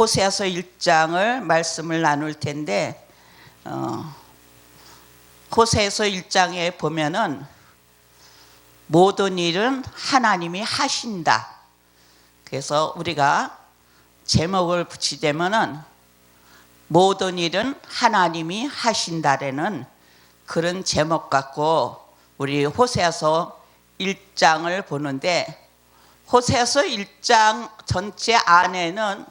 호세아서 1장을 말씀을 나눌 텐데 호세아서 1장에 보면은 모든 일은 하나님이 하신다. 그래서 우리가 제목을 붙이자면은 모든 일은 하나님이 하신다라는 그런 제목 갖고 우리 호세아서 1장을 보는데, 호세아서 1장 전체 안에는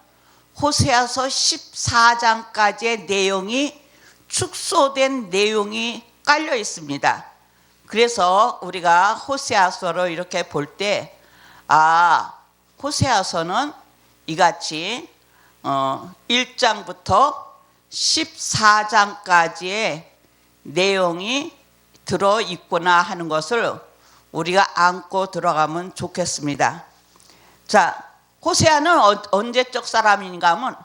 호세아서 14장까지의 내용이 축소된 내용이 깔려 있습니다. 그래서 우리가 호세아서를 이렇게 볼 때 호세아서는 이같이 1장부터 14장까지의 내용이 들어있구나 하는 것을 우리가 안고 들어가면 좋겠습니다. 자, 호세아는 언제적 사람인가 하면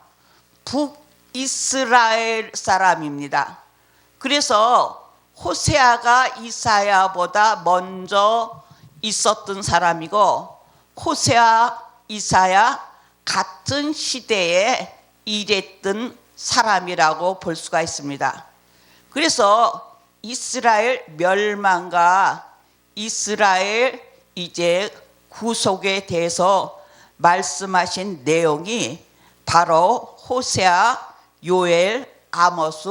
북이스라엘 사람입니다. 그래서 호세아가 이사야보다 먼저 있었던 사람이고, 호세아, 이사야 같은 시대에 일했던 사람이라고 볼 수가 있습니다. 그래서 이스라엘 멸망과 이스라엘 이제 구속에 대해서 말씀하신 내용이 바로 호세아, 요엘, 아모스,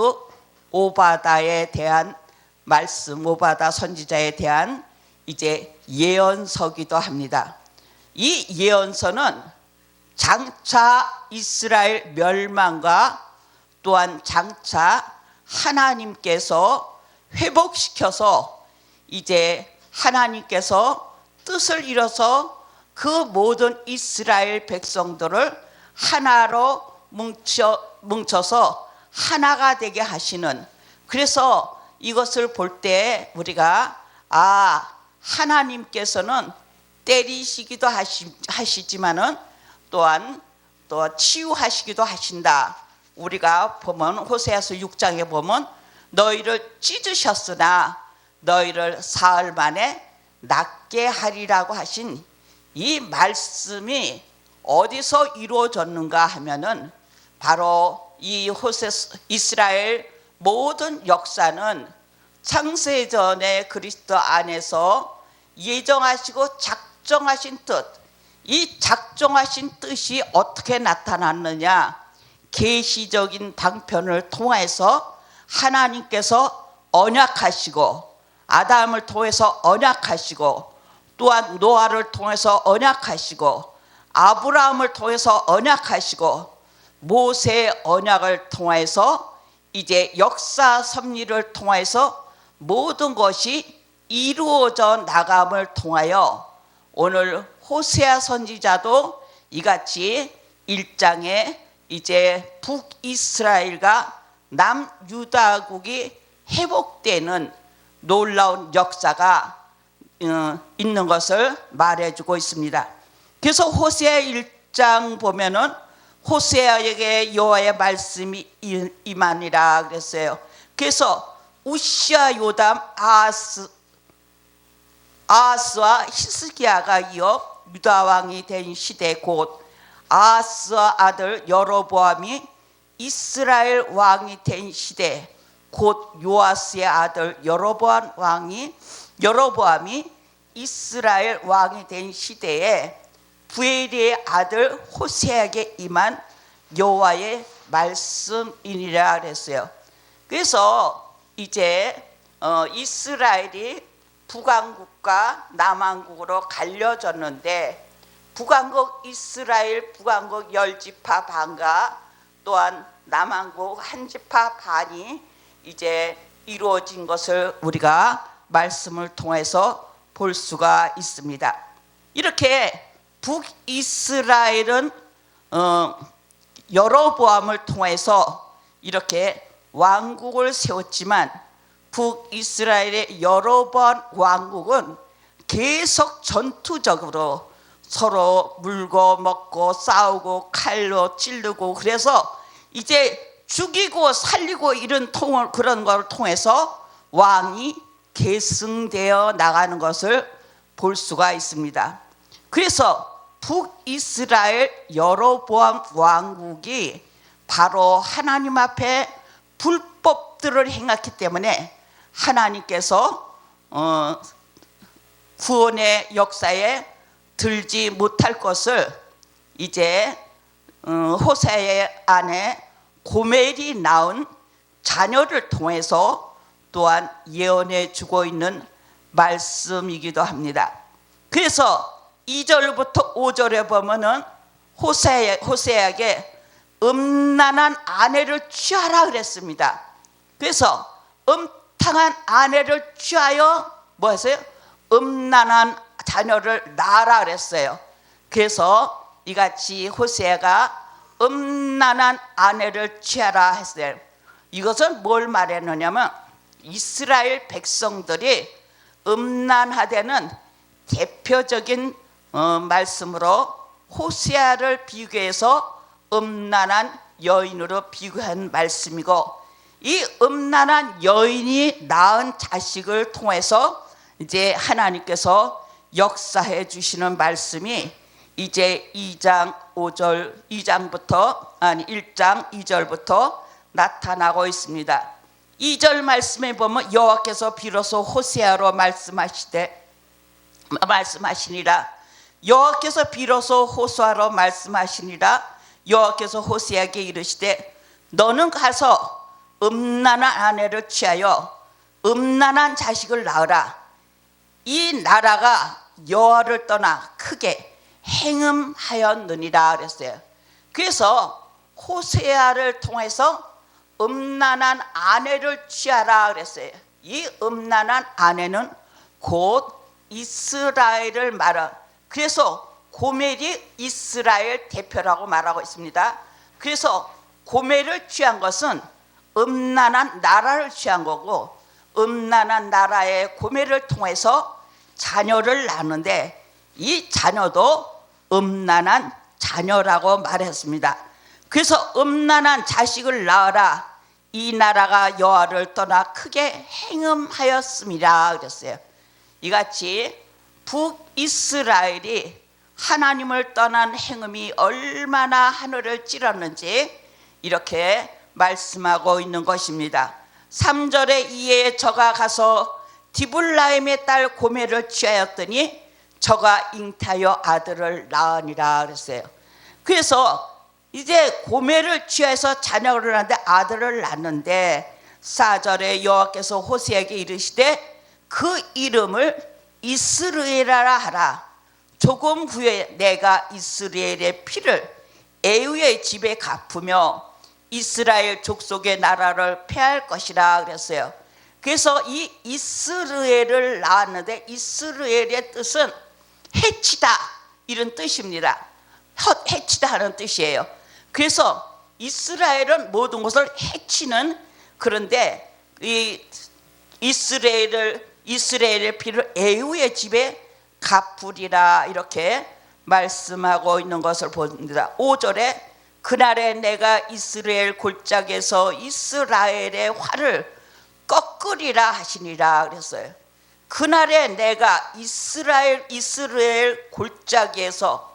오바다에 대한 말씀, 오바다 선지자에 대한 이제 예언서기도 합니다. 이 예언서는 장차 이스라엘 멸망과 또한 장차 하나님께서 회복시켜서 이제 하나님께서 뜻을 이뤄서 그 모든 이스라엘 백성들을 하나로 뭉쳐서 하나가 되게 하시는, 그래서 이것을 볼 때 우리가 하나님께서는 때리시기도 하시지만은 또한 또 치유하시기도 하신다. 우리가 보면 호세아서 6장에 보면 너희를 찢으셨으나 너희를 사흘 만에 낫게 하리라고 하신 이 말씀이 어디서 이루어졌는가 하면은 바로 이 이스라엘 모든 역사는 창세전에 그리스도 안에서 예정하시고 작정하신 뜻, 이 작정하신 뜻이 어떻게 나타났느냐, 계시적인 방편을 통해서 하나님께서 언약하시고, 아담을 통해서 언약하시고, 또한 노아를 통해서 언약하시고, 아브라함을 통해서 언약하시고, 모세의 언약을 통해서 이제 역사 섭리를 통해서 모든 것이 이루어져 나감을 통하여 오늘 호세아 선지자도 이같이 1장에 이제 북이스라엘과 남유다국이 회복되는 놀라운 역사가 있는 것을 말해주고 있습니다. 그래서 호세아 1장 보면은 호세아에게 여호와의 말씀이 임하니라 그랬어요. 그래서 우시야, 요담, 아하스와 히스기야가 이어 유다 왕이 된 시대, 곧 아하스와 아들 여로보암이 이스라엘 왕이 된 시대, 곧 요아스의 아들 여로보암이 이스라엘 왕이 된 시대에 부엘리의 아들 호세아에게 임한 여호와의 말씀이니라 그랬어요. 그래서 이제 이스라엘이 북왕국과 남왕국으로 갈려졌는데, 북왕국 이스라엘 북왕국 10지파 반과 또한 남왕국 1지파 반이 이제 이루어진 것을 우리가 말씀을 통해서 볼 수가 있습니다. 이렇게 북이스라엘은 여로보암을 통해서 이렇게 왕국을 세웠지만, 북이스라엘의 여로보암 왕국은 계속 전투적으로 서로 물고 먹고 싸우고 칼로 찌르고, 그래서 이제 죽이고 살리고 이런 그런 걸 통해서 왕이 계승되어 나가는 것을 볼 수가 있습니다. 그래서 북이스라엘 여로보암 왕국이 바로 하나님 앞에 불법들을 행했기 때문에 하나님께서 구원의 역사에 들지 못할 것을 이제 호세아의 아내 고멜이 낳은 자녀를 통해서 또한 예언해 주고 있는 말씀이기도 합니다. 그래서 2절부터 5절에 보면은 호세아에게 음란한 아내를 취하라 그랬습니다. 그래서 음탕한 아내를 취하여 뭐 했어요? 음란한 자녀를 낳아라 그랬어요. 그래서 이같이 호세아가 음란한 아내를 취하라 했어요. 이것은 뭘 말했느냐면 이스라엘 백성들이 음란하다는 대표적인 말씀으로 호세아를 비교해서 음란한 여인으로 비교한 말씀이고, 이 음란한 여인이 낳은 자식을 통해서 이제 하나님께서 역사해 주시는 말씀이 이제 1장 2절부터 나타나고 있습니다. 2절 말씀에 보면 여호와께서 비로소 호세아로 말씀하시니라. 여호와께서 비로소 호세아로 말씀하시니라. 여호와께서 호세아에게 이르시되 너는 가서 음란한 아내를 취하여 음란한 자식을 낳으라. 이 나라가 여호와를 떠나 크게 행음하였느니라 그랬어요. 그래서 호세아를 통해서 음란한 아내를 취하라 그랬어요. 이 음란한 아내는 곧 이스라엘을 말하. 그래서 고멜이 이스라엘 대표라고 말하고 있습니다. 그래서 고멜을 취한 것은 음란한 나라를 취한 거고, 음란한 나라의 고멜을 통해서 자녀를 낳는데 이 자녀도 음란한 자녀라고 말했습니다. 그래서 음란한 자식을 낳으라. 이 나라가 여호와를 떠나 크게 행음하였음이라 그랬어요. 이같이 북이스라엘이 하나님을 떠난 행음이 얼마나 하늘을 찌렀는지 이렇게 말씀하고 있는 것입니다. 3절에 이에 저가 가서 디블라임의 딸 고멜을 취하였더니 저가 잉타하여 아들을 낳으니라 그랬어요. 그래서 이제 고멜을 취해서 자녀를 낳는데 아들을 낳는데 4절에 여호와께서 호세아에게 이르시되 그 이름을 이스르엘이라 하라. 조금 후에 내가 이스라엘의 피를 에후의 집에 갚으며 이스라엘 족속의 나라를 폐할 것이라 그랬어요. 그래서 이 이스라엘을 낳았는데 이스라엘의 뜻은 해치다 이런 뜻입니다. 해치다 하는 뜻이에요. 그래서 이스라엘은 모든 것을 해치는, 그런데 이 이스라엘의 피를 에후의 집에 갚으리라 이렇게 말씀하고 있는 것을 봅니다. 5절에 그날에 내가 이스라엘 골짜기에서 이스라엘의 활을 꺾으리라 하시니라 그랬어요. 그날에 내가 이스라엘 골짜기에서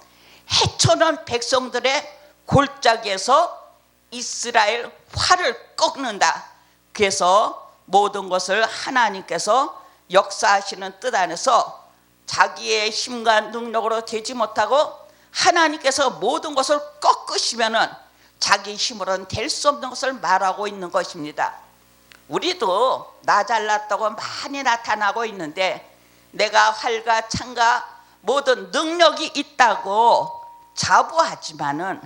해쳐놓은 백성들의 골짜기에서 이스라엘 활을 꺾는다. 그래서 모든 것을 하나님께서 역사하시는 뜻 안에서 자기의 힘과 능력으로 되지 못하고 하나님께서 모든 것을 꺾으시면은 자기 힘으로는 될 수 없는 것을 말하고 있는 것입니다. 우리도 나 잘났다고 많이 나타나고 있는데 내가 활과 창과 모든 능력이 있다고 자부하지만은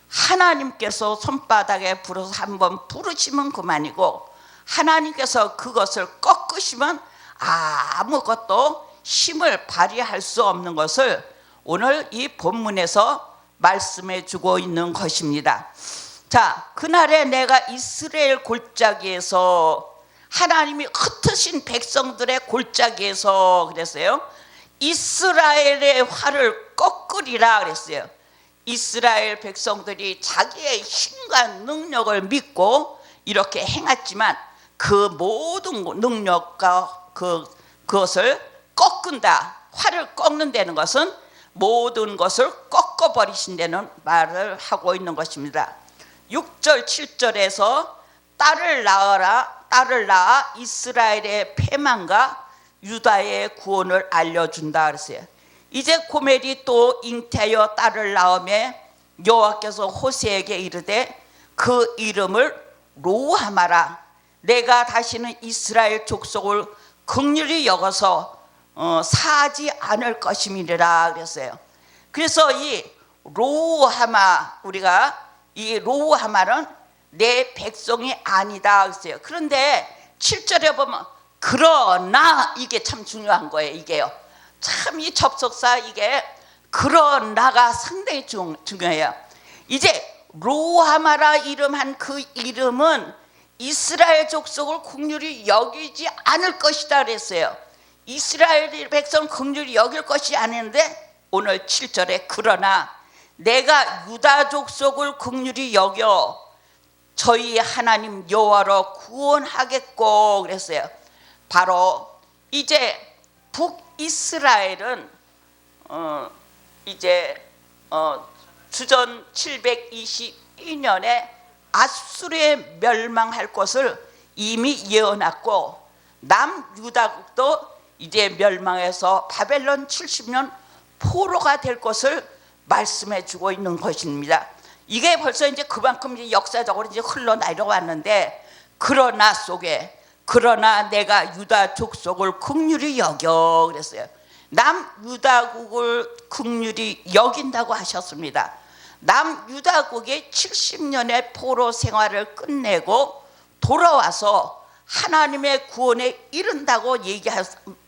하나님께서 손바닥에 불어서 한번 부르시면 그만이고 하나님께서 그것을 꺾으시면 아무것도 힘을 발휘할 수 없는 것을 오늘 이 본문에서 말씀해 주고 있는 것입니다. 자, 그날에 내가 이스라엘 골짜기에서 하나님이 흩으신 백성들의 골짜기에서 그랬어요. 이스라엘의 활을 꺾으리라 그랬어요. 이스라엘 백성들이 자기의 힘과 능력을 믿고 이렇게 행했지만 그 모든 능력과 그것을 꺾는다. 활을 꺾는다는 것은 모든 것을 꺾어버리신다는 말을 하고 있는 것입니다. 6절 7절에서 딸을 낳아 이스라엘의 패망과 유다의 구원을 알려준다 그랬어요. 이제 고멜이 또 잉태하여 딸을 낳으매 여호와께서 호세에게 이르되 그 이름을 로하마라, 내가 다시는 이스라엘 족속을 긍휼히 여겨서 사하지 않을 것임이니라 그랬어요. 그래서 이 로하마, 우리가 이 로하마는 내 백성이 아니다 그랬어요. 그런데 7절에 보면 그러나, 이게 참 중요한 거예요. 이게요, 참 이 접속사, 이게 그러나가 상당히 중요해요. 이제 로하마라 이름한 그 이름은 이스라엘 족속을 긍휼히 여기지 않을 것이다 그랬어요. 이스라엘 백성을 긍휼히 여길 것이 아닌데 오늘 7절에 그러나 내가 유다 족속을 긍휼히 여겨 저희 하나님 여호와로 구원하겠고 그랬어요. 바로 이제 북이스라엘은 주전 722년에 아수르에 멸망할 것을 이미 예언했고, 남유다국도 이제 멸망해서 바벨론 70년 포로가 될 것을 말씀해 주고 있는 것입니다. 이게 벌써 이제 그만큼 이제 역사적으로 이제 흘러내려왔는데, 그러나 속에 그러나 내가 유다 족속을 긍휼히 여겨 그랬어요. 남유다국을 긍휼히 여긴다고 하셨습니다. 남유다국이 70년의 포로 생활을 끝내고 돌아와서 하나님의 구원에 이른다고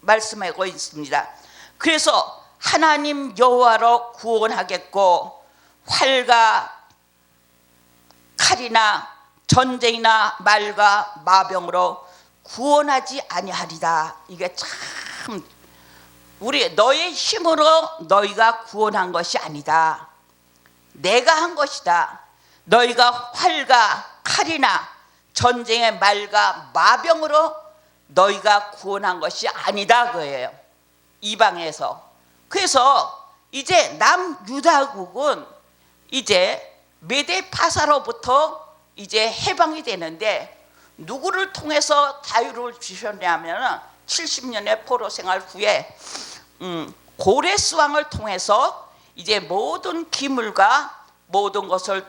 말씀하고 있습니다. 그래서 하나님 여호와로 구원하겠고 활과 칼이나 전쟁이나 말과 마병으로 구원하지 아니하리다. 이게 참, 우리 너의 힘으로 너희가 구원한 것이 아니다. 내가 한 것이다. 너희가 활과 칼이나 전쟁의 말과 마병으로 너희가 구원한 것이 아니다 그예요. 이방에서. 그래서 이제 남유다국은 이제 메데파사로부터 이제 해방이 되는데, 누구를 통해서 자유를 주셨냐면 70년의 포로 생활 후에 고레스 왕을 통해서 이제 모든 기물과 모든 것을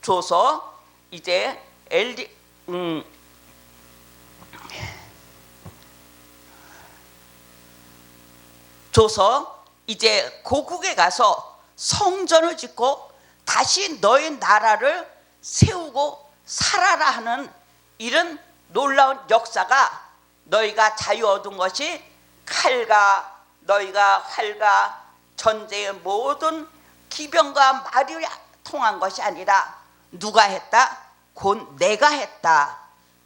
줘서 이제 줘서 이제 고국에 가서 성전을 짓고 다시 너의 나라를 세우고 살아라 하는 이런 놀라운 역사가, 너희가 자유 얻은 것이 칼과 너희가 활과 전쟁의 모든 기병과 말이 통한 것이 아니라 누가 했다? 곧 내가 했다.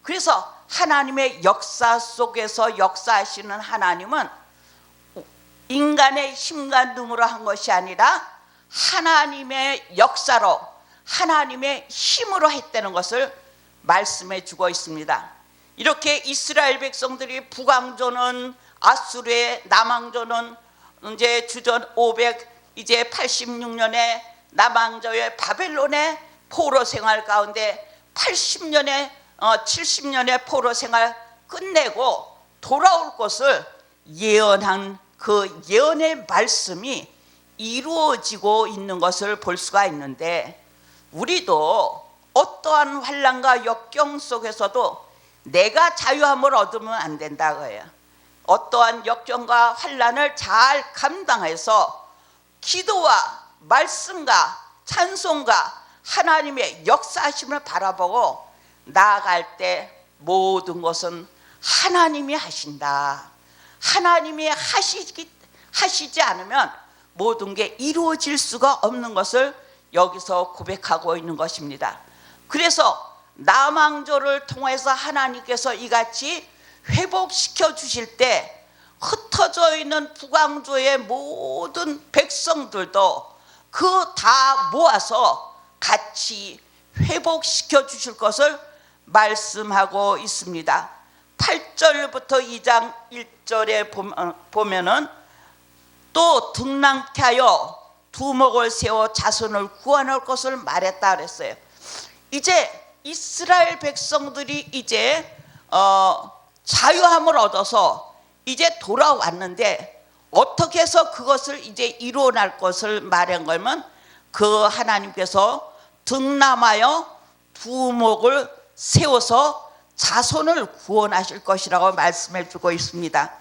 그래서 하나님의 역사 속에서 역사하시는 하나님은 인간의 힘과 능으로 한 것이 아니라 하나님의 역사로, 하나님의 힘으로 했다는 것을 말씀해 주고 있습니다. 이렇게 이스라엘 백성들이 북왕조는 아수르의, 남왕조는 이제 주전 586년에 남왕조의 바벨론의 포로 생활 가운데 70년의 포로 생활 끝내고 돌아올 것을 예언한 그 예언의 말씀이 이루어지고 있는 것을 볼 수가 있는데, 우리도 어떠한 환난과 역경 속에서도 내가 자유함을 얻으면 안 된다고요. 어떠한 역경과 환난을 잘 감당해서 기도와 말씀과 찬송과 하나님의 역사하심을 바라보고 나아갈 때 모든 것은 하나님이 하신다. 하나님이 하시지 않으면 모든 게 이루어질 수가 없는 것을 여기서 고백하고 있는 것입니다. 그래서 남왕조를 통해서 하나님께서 이같이 회복시켜 주실 때 흩어져 있는 북왕조의 모든 백성들도 그 다 모아서 같이 회복시켜 주실 것을 말씀하고 있습니다. 8절부터 2장 1절에 보면은 또 등남케 하여 두목을 세워 자손을 구원할 것을 말했다 그랬어요. 이제 이스라엘 백성들이 이제 자유함을 얻어서 이제 돌아왔는데 어떻게 해서 그것을 이제 이루어낼 것을 말한 거면 그 하나님께서 등남하여 두목을 세워서 자손을 구원하실 것이라고 말씀해 주고 있습니다.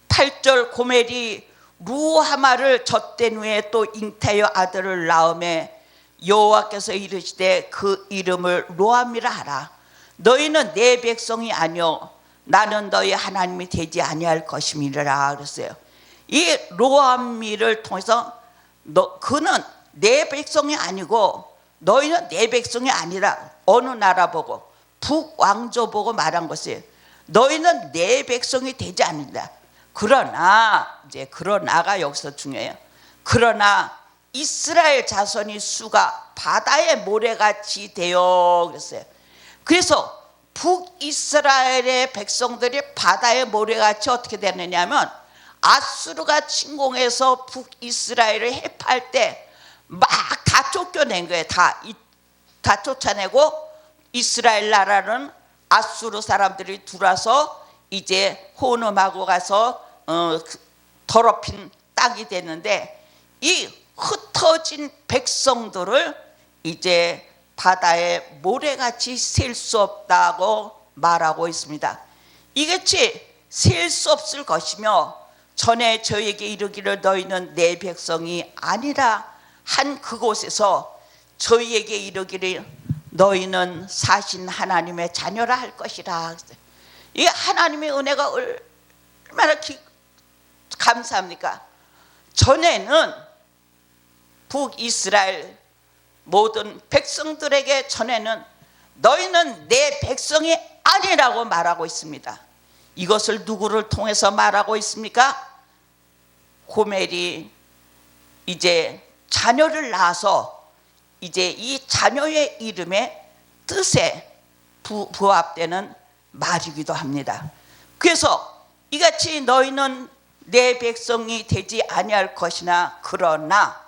8절 고멜이 루하마를 젖된 후에 또 잉태하여 아들을 낳음에 여호와께서 이르시되 그 이름을 로암이라 하라. 너희는 내 백성이 아니요 나는 너희 하나님이 되지 아니할 것임이라 그랬어요. 이 로암미를 통해서 그는 내 백성이 아니고 너희는 내 백성이 아니라 어느 나라 보고 북왕조 보고 말한 것이에요. 너희는 내 백성이 되지 않는다. 그러나 이제 그러나가 여기서 중요해요. 그러나 이스라엘 자손이 수가 바다의 모래같이 되어 그랬어요. 그래서 북이스라엘의 백성들이 바다의 모래같이 어떻게 되느냐면 아수르가 침공해서 북이스라엘을 해파할 때 막 다 쫓겨낸 거예요. 다 쫓아내고 이스라엘 나라는 아수르 사람들이 들어와서 이제 호놈하고 가서 더럽힌 땅이 됐는데 이 흩어진 백성들을 이제 바다에 모래같이 셀 수 없다고 말하고 있습니다. 이같이 셀 수 없을 것이며 전에 저에게 이르기를 너희는 내 백성이 아니라 한 그곳에서 저희에게 이르기를 너희는 사신 하나님의 자녀라 할 것이라. 이 하나님의 은혜가 얼마나 감사합니까? 전에는 북이스라엘 모든 백성들에게 전에는 너희는 내 백성이 아니라고 말하고 있습니다. 이것을 누구를 통해서 말하고 있습니까? 고멜이 이제 자녀를 낳아서 이제 이 자녀의 이름의 뜻에 부합되는 말이기도 합니다. 그래서 이같이 너희는 내 백성이 되지 아니할 것이나 그러나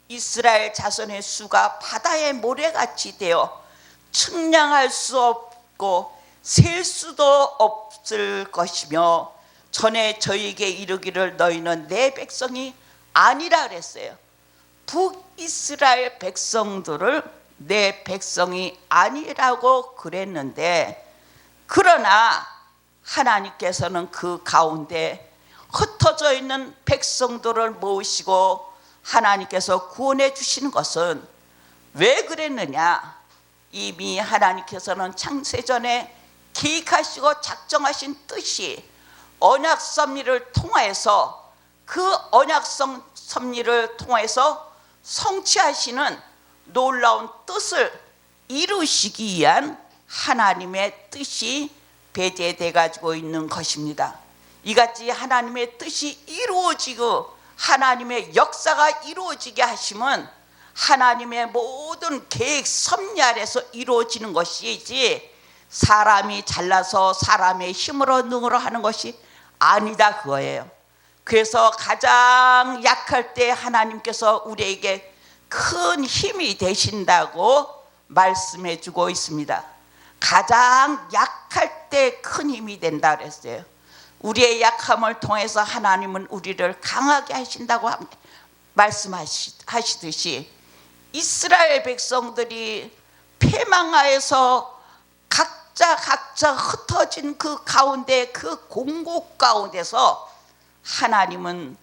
이스라엘 자손의 수가 바다의 모래같이 되어 측량할 수 없고 셀 수도 없을 것이며 전에 저에게 이르기를 너희는 내 백성이 아니라 그랬어요. 북이스라엘 백성들을 내 백성이 아니라고 그랬는데 그러나 하나님께서는 그 가운데 흩어져 있는 백성들을 모으시고 하나님께서 구원해 주시는 것은 왜 그랬느냐? 이미 하나님께서는 창세전에 계획하시고 작정하신 뜻이 언약 섭리를 통하여서 그 언약 섭리를 통해서 성취하시는 놀라운 뜻을 이루시기 위한 하나님의 뜻이 배제돼 가지고 있는 것입니다. 이같이 하나님의 뜻이 이루어지고 하나님의 역사가 이루어지게 하시면 하나님의 모든 계획 섭리 아래서 이루어지는 것이지 사람이 잘나서 사람의 힘으로 능으로 하는 것이 아니다 그거예요. 그래서 가장 약할 때 하나님께서 우리에게 큰 힘이 되신다고 말씀해 주고 있습니다. 가장 약할 때 큰 힘이 된다 그랬어요. 우리의 약함을 통해서 하나님은 우리를 강하게 하신다고 말씀하시듯이 이스라엘 백성들이 패망하여서 각자 흩어진 그 가운데 그 공곡 가운데서 하나님은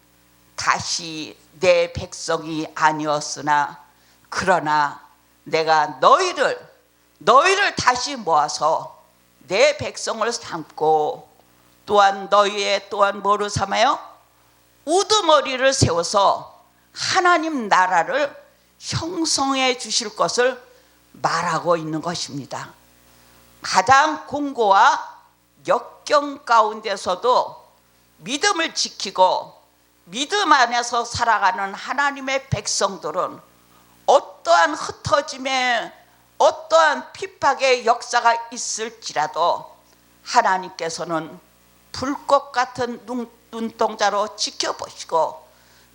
다시 내 백성이 아니었으나 그러나 내가 너희를 다시 모아서 내 백성을 삼고 또한 너희의 또한 뭐를 삼아요? 우두머리를 세워서 하나님 나라를 형성해 주실 것을 말하고 있는 것입니다. 가장 공고와 역경 가운데서도 믿음을 지키고 믿음 안에서 살아가는 하나님의 백성들은 어떠한 흩어짐에 어떠한 핍박의 역사가 있을지라도 하나님께서는 불꽃 같은 눈동자로 지켜보시고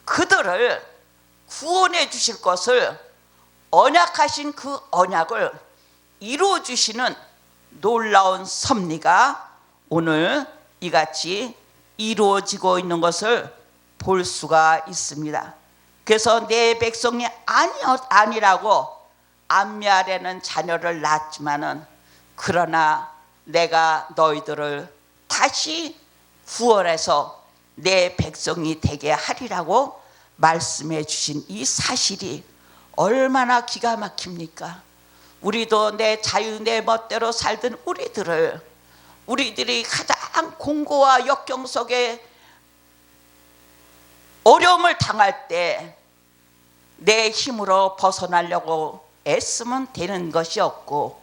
그들을 구원해 주실 것을 언약하신 그 언약을 이루어 주시는 놀라운 섭리가 오늘 이같이 이루어지고 있는 것을 볼 수가 있습니다. 그래서 내 백성이 아니라고 암미알에는 자녀를 낳았지만은 그러나 내가 너희들을 다시 구원해서 내 백성이 되게 하리라고 말씀해 주신 이 사실이 얼마나 기가 막힙니까? 우리도 내 자유 내 멋대로 살던 우리들이 가장 공고와 역경 속에 어려움을 당할 때 내 힘으로 벗어나려고 애쓰면 되는 것이 없고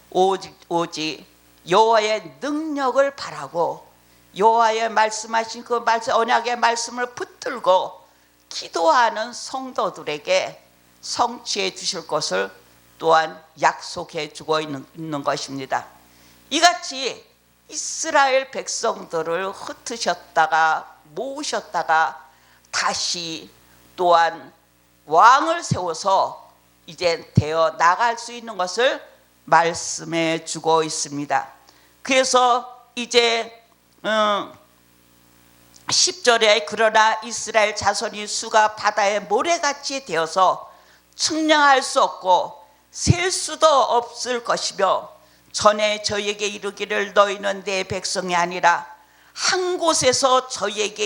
오직 여호와의 능력을 바라고 여호와의 말씀하신 그 언약의 말씀을 붙들고 기도하는 성도들에게 성취해 주실 것을 또한 약속해 주고 있는 것입니다. 이같이 이스라엘 백성들을 흩으셨다가 모으셨다가 다시 또한 왕을 세워서 이제 되어 나갈 수 있는 것을 말씀해 주고 있습니다. 그래서 이제 10절에 그러나 이스라엘 자손이 수가 바다의 모래같이 되어서 측량할 수 없고 셀 수도 없을 것이며 전에 저희에게 이르기를 너희는 내 백성이 아니라 한 곳에서 저희에게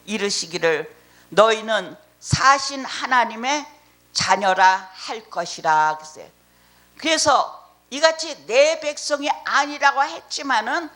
이르시기를 너희는 사신 하나님의 자녀라 할 것이라 그랬어요. 그래서 이같이 내 백성이 아니라고 했지만은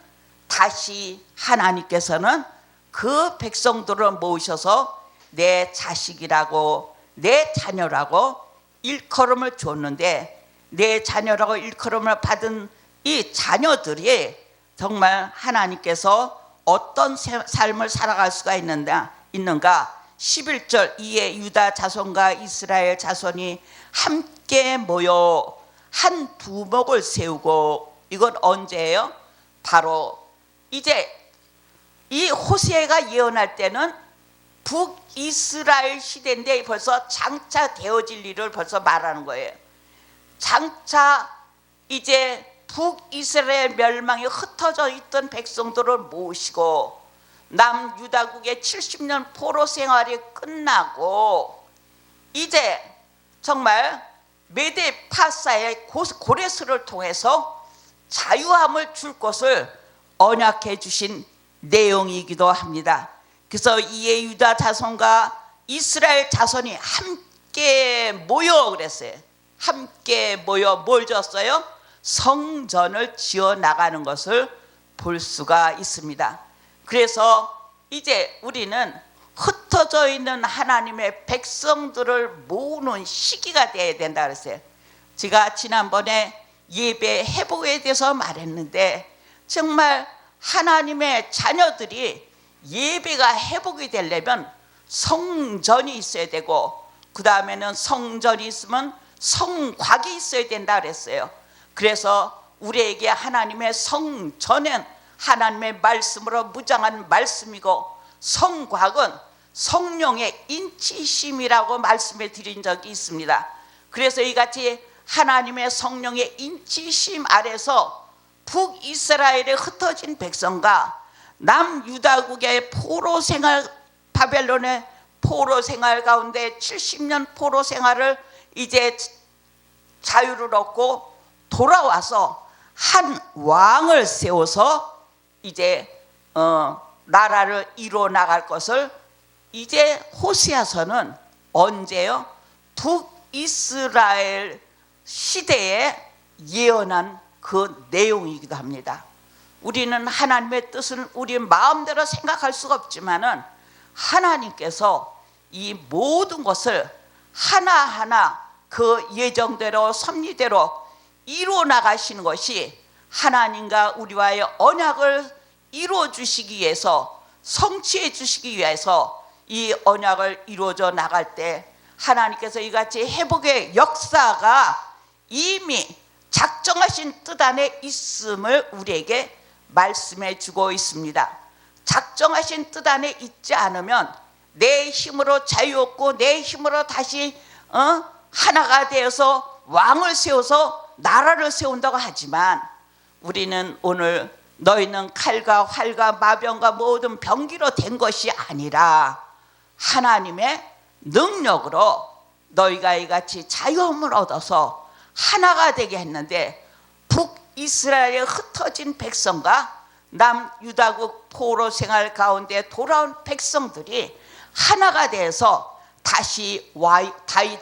다시 하나님께서는 그 백성들을 모으셔서 내 자식이라고 내 자녀라고 일컬음을 줬는데 내 자녀라고 일컬음을 받은 이 자녀들이 정말 하나님께서 어떤 삶을 살아갈 수가 있는가 11절 이에 유다 자손과 이스라엘 자손이 함께 모여 한 부목을 세우고 이건 언제예요? 바로 이제 이 호세아가 예언할 때는 북이스라엘 시대인데 벌써 장차 되어질 일을 벌써 말하는 거예요. 장차 이제 북이스라엘 멸망이 흩어져 있던 백성들을 모시고 남유다국의 70년 포로 생활이 끝나고 이제 정말 메데 파사의 고레스를 통해서 자유함을 줄 것을 언약해 주신 내용이기도 합니다. 그래서 이에 유다 자손과 이스라엘 자손이 함께 모여 그랬어요. 함께 모여 뭘 줬어요? 성전을 지어 나가는 것을 볼 수가 있습니다. 그래서 이제 우리는 흩어져 있는 하나님의 백성들을 모으는 시기가 되어야 된다 그랬어요. 제가 지난번에 예배 회복에 대해서 말했는데 정말 하나님의 자녀들이 예배가 회복이 되려면 성전이 있어야 되고 그 다음에는 성전이 있으면 성곽이 있어야 된다 그랬어요. 그래서 우리에게 하나님의 성전은 하나님의 말씀으로 무장한 말씀이고 성곽은 성령의 인치심이라고 말씀해 드린 적이 있습니다. 그래서 이같이 하나님의 성령의 인치심 아래서 북이스라엘에 흩어진 백성과 남유다국의 포로 생활 바벨론의 포로 생활 가운데 70년 포로 생활을 이제 자유를 얻고 돌아와서 한 왕을 세워서 이제 나라를 이루어 나갈 것을 이제 호세아서는 언제요? 북이스라엘 시대에 예언한 그 내용이기도 합니다. 우리는 하나님의 뜻은 우리 마음대로 생각할 수가 없지만은 하나님께서 이 모든 것을 하나하나 그 예정대로 섭리대로 이루어 나가시는 것이 하나님과 우리와의 언약을 이루어 주시기 위해서 성취해 주시기 위해서 이 언약을 이루어져 나갈 때 하나님께서 이같이 회복의 역사가 이미 작정하신 뜻 안에 있음을 우리에게 말씀해 주고 있습니다. 작정하신 뜻 안에 있지 않으면 내 힘으로 자유 얻고 내 힘으로 다시 하나가 되어서 왕을 세워서 나라를 세운다고 하지만 우리는 오늘 너희는 칼과 활과 마병과 모든 병기로 된 것이 아니라 하나님의 능력으로 너희가 이같이 자유함을 얻어서 하나가 되게 했는데 북이스라엘에 흩어진 백성과 남유다국 포로 생활 가운데 돌아온 백성들이 하나가 돼서 다시 다윗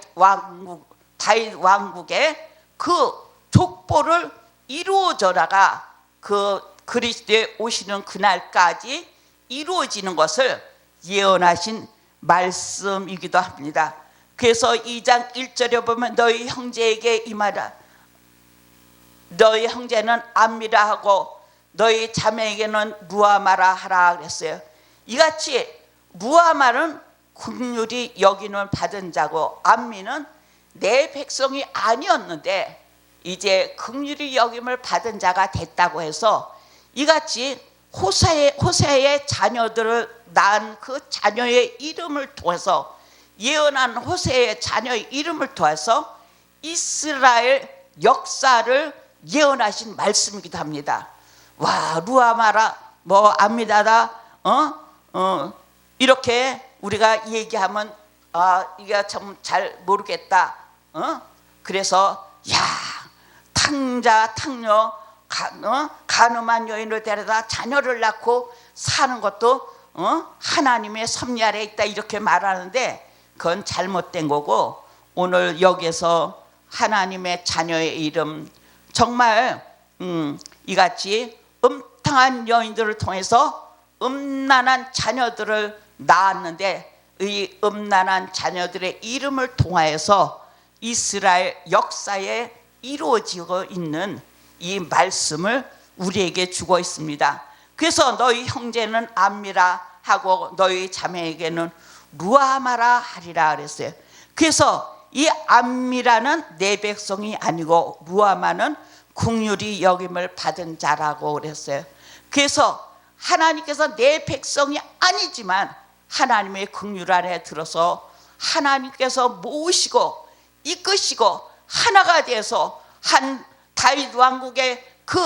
왕국의 그 족보를 이루어져라가 그 그리스도에 오시는 그날까지 이루어지는 것을 예언하신 말씀이기도 합니다. 그래서 2장 1절에 보면 너희 형제에게 임하라. 너희 형제는 암미라 하고 너희 자매에게는 루아마라 하라 그랬어요. 이같이 루아마는 긍휼히 여김을 받은 자고 암미는 내 백성이 아니었는데 이제 긍휼히 여김을 받은 자가 됐다고 해서 이같이 호세의 자녀들을 낳은 그 자녀의 이름을 통해서 예언한 호세의 자녀의 이름을 통해서 이스라엘 역사를 예언하신 말씀이기도 합니다. 와, 루아마라 뭐 암미다다 이렇게 우리가 얘기하면 이게 참 잘 모르겠다. 그래서 야, 탕녀 가늠한 여인을 데려다 자녀를 낳고 사는 것도 하나님의 섭리 아래 있다 이렇게 말하는데 그건 잘못된 거고 오늘 여기서 하나님의 자녀의 이름 정말 이같이 음탕한 여인들을 통해서 음란한 자녀들을 낳았는데 이 음란한 자녀들의 이름을 통하여서 이스라엘 역사에 이루어지고 있는 이 말씀을 우리에게 주고 있습니다. 그래서 너희 형제는 암미라 하고 너희 자매에게는 루아마라 하리라 그랬어요. 그래서 이 암미라는 내 백성이 아니고 루아마는 긍휼히 여김을 받은 자라고 그랬어요. 그래서 하나님께서 내 백성이 아니지만 하나님의 긍휼 아래 들어서 하나님께서 모으시고 이끄시고 하나가 돼서 한 다윗 왕국의 그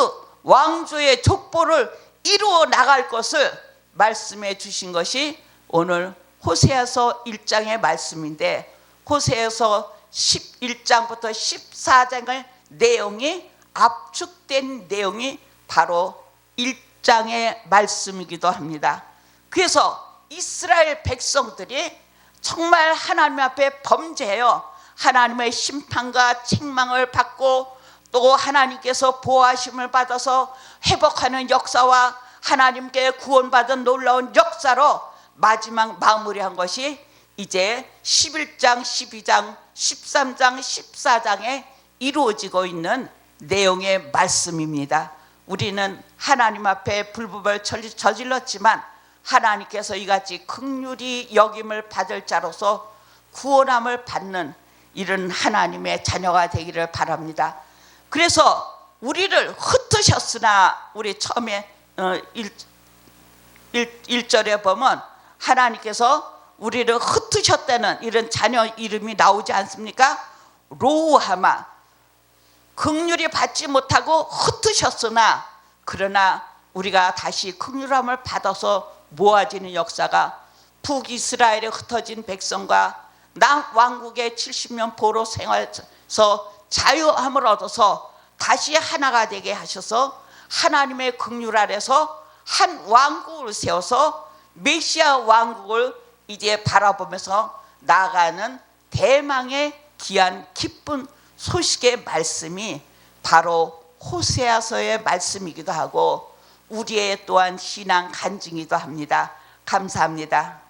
왕조의 족보를 이루어 나갈 것을 말씀해 주신 것이 오늘 호세아서 1장의 말씀인데 호세아서 11장부터 14장의 내용이 압축된 내용이 바로 1장의 말씀이기도 합니다. 그래서 이스라엘 백성들이 정말 하나님 앞에 범죄해요. 하나님의 심판과 책망을 받고 또 하나님께서 보호하심을 받아서 회복하는 역사와 하나님께 구원받은 놀라운 역사로 마지막 마무리한 것이 이제 11장, 12장, 13장, 14장에 이루어지고 있는 내용의 말씀입니다. 우리는 하나님 앞에 불법을 저질렀지만 하나님께서 이같이 긍휼히 여김을 받을 자로서 구원함을 받는 이런 하나님의 자녀가 되기를 바랍니다. 그래서 우리를 흩으셨으나 우리 처음에 1절에 보면 하나님께서 우리를 흩으셨다는 이런 자녀 이름이 나오지 않습니까? 로우하마 긍휼히 받지 못하고 흩으셨으나 그러나 우리가 다시 긍휼함을 받아서 모아지는 역사가 북이스라엘에 흩어진 백성과 남왕국의 70년 포로 생활에서 자유함을 얻어서 다시 하나가 되게 하셔서 하나님의 긍휼 아래서 한 왕국을 세워서 메시아 왕국을 이제 바라보면서 나아가는 대망의 귀한 기쁜 소식의 말씀이 바로 호세아서의 말씀이기도 하고 우리의 또한 신앙 간증이기도 합니다. 감사합니다.